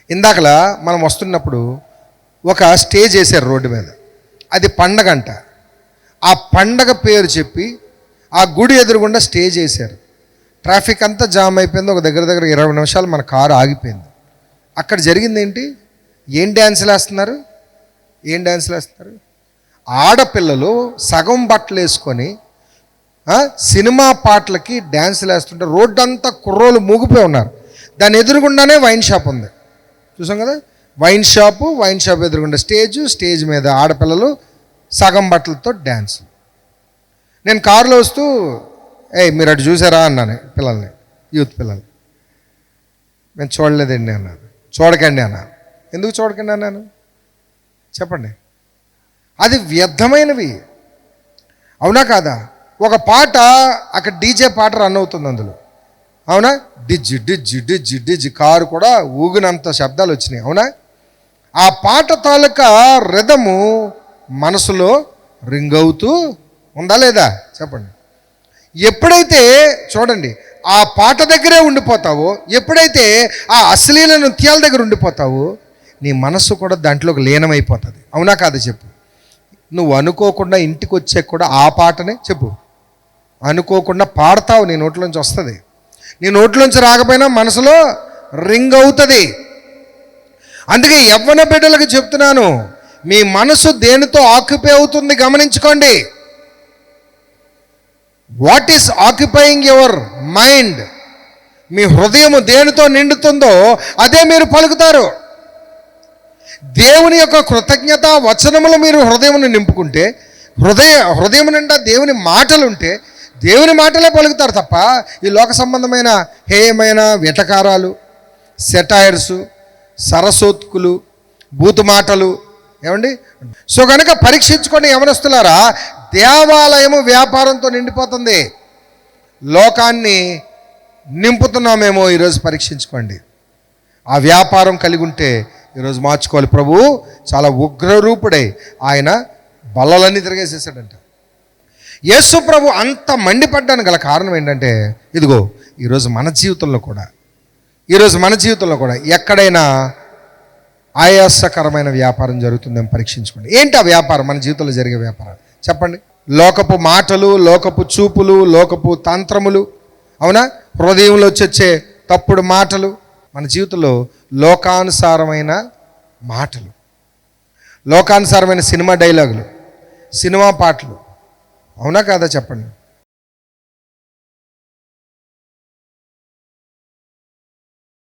ఇందాకలా మనం వస్తున్నప్పుడు ఒక స్టేజ్ వేశారు రోడ్డు మీద. అది పండగంట. ఆ పండగ పేరు చెప్పి ఆ గుడి ఎదురుగుండా స్టేజ్ వేశారు. ట్రాఫిక్ అంతా జామ్ అయిపోయింది. ఒక దగ్గర 20 నిమిషాలు మన కారు ఆగిపోయింది. అక్కడ జరిగింది ఏంటి? ఏం డ్యాన్సులు వేస్తున్నారు? ఆడపిల్లలు సగం బట్టలు వేసుకొని సినిమా పాటలకి డ్యాన్సులు వేస్తుంటే రోడ్డు అంతా కుర్రోలు మూగిపోయి ఉన్నారు. దాని ఎదురుగుండానే వైన్ షాప్ ఉంది, చూసాం కదా. వైన్ షాప్ ఎదురుగుండా స్టేజ్ మీద ఆడపిల్లలు సగం బట్టలతో డ్యాన్స్. నేను కారులో వస్తూ మీరు అటు చూసారా అన్నాను పిల్లల్ని, యూత్ పిల్లల్ని. నేను చూడలేదండి అన్నాను. చూడకండి అన్నాను. ఎందుకు చూడకండి అన్నాను చెప్పండి? అది వ్యర్థమైనవి, అవునా కాదా? ఒక పాట అక్కడ డీజే పాట రన్ అవుతుంది అందులో, అవునా? డిజ్ డిజ్ డిజ్ డిజ్ కారు కూడా ఊగినంత శబ్దాలు వచ్చినాయి, అవునా? ఆ పాట తాలూకా రిథము మనసులో రింగ్ అవుతూ ఉందా లేదా చెప్పండి? ఎప్పుడైతే చూడండి ఆ పాట దగ్గరే ఉండిపోతావో, ఎప్పుడైతే ఆ అశ్లీల నృత్యాల దగ్గర ఉండిపోతావో, నీ మనస్సు కూడా దాంట్లోకి లీనమైపోతుంది, అవునా కాదా చెప్పు? నువ్వు అనుకోకుండా ఇంటికి వచ్చే కూడా ఆ పాటనే చెప్పు, అనుకోకుండా పాడతావు, నీ నోట్లోంచి వస్తుంది. నీ నోట్లోంచి రాకపోయినా మనసులో రింగ్ అవుతుంది. అందుకే యవ్వన బిడ్డలకు చెప్తున్నాను, మీ మనసు దేనితో ఆక్యుపై అవుతుంది గమనించుకోండి. What is occupying your mind? మీ హృదయము దేనితో నిండుతుందో అదే మీరు పలుకుతారు. దేవుని యొక్క కృతజ్ఞత వచనములు మీరు హృదయమును నింపుకుంటే, హృదయం నిండా దేవుని మాటలుంటే దేవుని మాటలే పలుకుతారు తప్ప ఈ లోక సంబంధమైన హేయమైన వెటకారాలు, సెటైర్సు, సరసోత్కులు, బూతు మాటలు ఏమండి. సో కనుక పరీక్షించుకొని యవనస్తులారా, దేవాలయము వ్యాపారంతో నిండిపోతుంది. లోకాన్ని నింపుతున్నామేమో ఈరోజు పరీక్షించుకోండి. ఆ వ్యాపారం కలిగి ఉంటే ఈరోజు మార్చుకోవాలి. ప్రభువు చాలా ఉగ్రరూపుడై ఆయన బల్లలన్నీ తిరిగేసేసాడంట. యేసు ప్రభు అంత మండిపడ్డానికి గల కారణం ఏంటంటే, ఇదిగో ఈరోజు మన జీవితంలో కూడా ఎక్కడైనా ఆయాసకరమైన వ్యాపారం జరుగుతుందేమో పరీక్షించుకోండి. ఏంటి ఆ వ్యాపారం? మన జీవితంలో జరిగే వ్యాపారం చెప్పండి. లోకపు మాటలు, లోకపు చూపులు, లోకపు తంత్రములు, అవునా? హృదయంలో వచ్చే తప్పుడు మాటలు, మన జీవితంలో లోకానుసారమైన మాటలు, లోకానుసారమైన సినిమా డైలాగులు, సినిమా పాటలు, అవునా కాదా చెప్పండి?